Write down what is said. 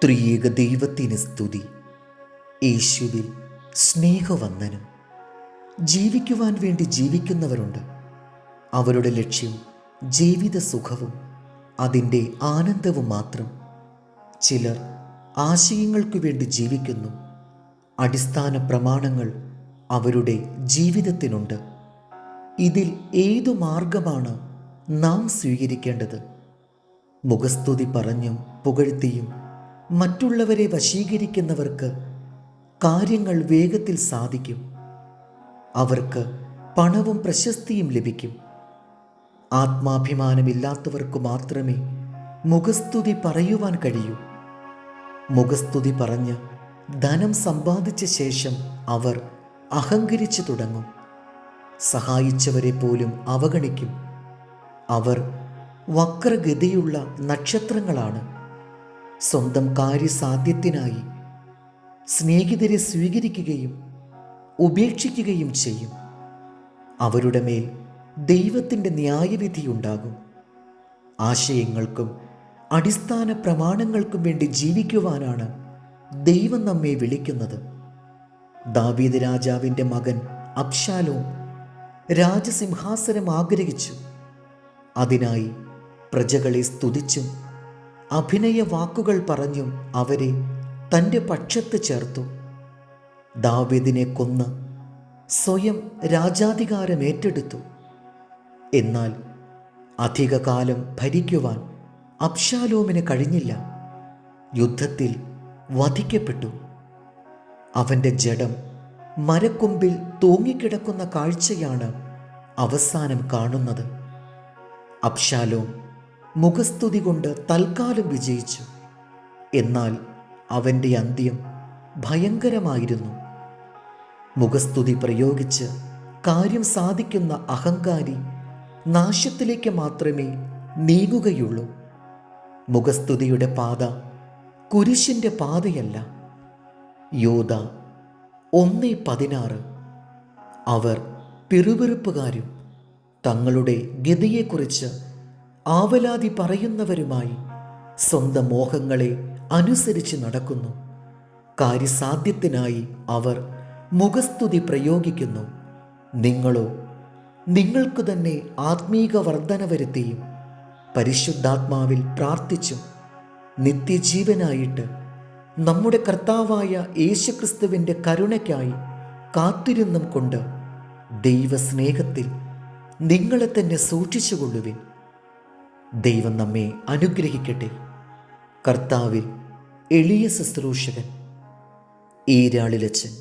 ത്രിയേക ദൈവത്തിന് സ്തുതി. യേശുവിൽ സ്നേഹവന്ദനം. ജീവിക്കുവാൻ വേണ്ടി ജീവിക്കുന്നവരുണ്ട്. അവരുടെ ലക്ഷ്യം ജീവിത സുഖവും അതിൻ്റെ ആനന്ദവും മാത്രം. ചിലർ ആശയങ്ങൾക്കു വേണ്ടി ജീവിക്കുന്നു. അടിസ്ഥാന പ്രമാണങ്ങൾ അവരുടെ ജീവിതത്തിനുണ്ട്. ഇതിൽ ഏതു മാർഗമാണ് നാം സ്വീകരിക്കേണ്ടത്? മുഖസ്തുതി പറഞ്ഞും പുകഴ്ത്തിയും മറ്റുള്ളവരെ വശീകരിക്കുന്നവർക്ക് കാര്യങ്ങൾ വേഗത്തിൽ സാധിക്കും. അവർക്ക് പണവും പ്രശസ്തിയും ലഭിക്കും. ആത്മാഭിമാനമില്ലാത്തവർക്ക് മാത്രമേ മുഖസ്തുതി പറയുവാൻ കഴിയൂ. മുഖസ്തുതി പറഞ്ഞ് ധനം സമ്പാദിച്ച ശേഷം അവർ അഹങ്കരിച്ചു തുടങ്ങും. സഹായിച്ചവരെ പോലും അവഗണിക്കും. അവർ വക്രഗതിയുള്ള നക്ഷത്രങ്ങളാണ്. സ്വന്തം കാര്യസാധ്യത്തിനായി സ്നേഹിതരെ സ്വീകരിക്കുകയും ഉപേക്ഷിക്കുകയും ചെയ്യും. അവരുടെ മേൽ ദൈവത്തിൻ്റെ ന്യായവിധിയുണ്ടാകും. ആശയങ്ങൾക്കും അടിസ്ഥാന പ്രമാണങ്ങൾക്കും വേണ്ടി ജീവിക്കുവാനാണ് ദൈവം നമ്മെ വിളിക്കുന്നത്. ദാവീദ് രാജാവിൻ്റെ മകൻ അബ്ശാലോം രാജസിംഹാസനം ആഗ്രഹിച്ചു. അതിനായി പ്രജകളെ സ്തുതിച്ചും അഭിനയ വാക്കുകൾ പറഞ്ഞും അവരെ തൻ്റെ പക്ഷത്ത് ചേർത്തു. ദാവീദിനെ കൊന്ന് സ്വയം രാജാധികാരം ഏറ്റെടുത്തു. എന്നാൽ അധികകാലം ഭരിക്കുവാൻ അബ്ശാലോമിന് കഴിഞ്ഞില്ല. യുദ്ധത്തിൽ വധിക്കപ്പെട്ടു. അവൻ്റെ ജഡം മരക്കൊമ്പിൽ തൂങ്ങിക്കിടക്കുന്ന കാഴ്ചയാണ് അവസാനം കാണുന്നത്. അബ്ശാലോം മുഖസ്തുതി കൊണ്ട് തൽക്കാലം വിജയിച്ചു. എന്നാൽ അവൻ്റെ അന്ത്യം ഭയങ്കരമായിരുന്നു. മുഖസ്തുതി പ്രയോഗിച്ച് കാര്യം സാധിക്കുന്ന അഹങ്കാരി നാശത്തിലേക്ക് മാത്രമേ നീങ്ങുകയുള്ളൂ. മുഖസ്തുതിയുടെ പാത കുരിശിൻ്റെ പാതയല്ല. യോദ 1:16. അവർ പിറുപിറുപ്പുകാരും തങ്ങളുടെ ഗതിയെക്കുറിച്ച് ആവലാതി പറയുന്നവരുമായി സ്വന്തം മോഹങ്ങളെ അനുസരിച്ച് നടക്കുന്നു. കാര്യസാധ്യത്തിനായി അവർ മുഖസ്തുതി പ്രയോഗിക്കുന്നു. നിങ്ങളോ നിങ്ങൾക്ക് തന്നെ ആത്മീക വർധന വരുത്തിയും പരിശുദ്ധാത്മാവിൽ പ്രാർത്ഥിച്ചും നിത്യജീവനായിട്ട് നമ്മുടെ കർത്താവായ യേശുക്രിസ്തുവിൻ്റെ കരുണയ്ക്കായി കാത്തിരുന്നും കൊണ്ട് ദൈവസ്നേഹത്തിൽ നിങ്ങളെ തന്നെ സൂക്ഷിച്ചുകൊള്ളുവിൻ. ദൈവം നമ്മെ അനുഗ്രഹിക്കട്ടെ. കർത്താവിൽ എളിയ ശുശ്രൂഷകൻ ഈരാളിലച്ചൻ.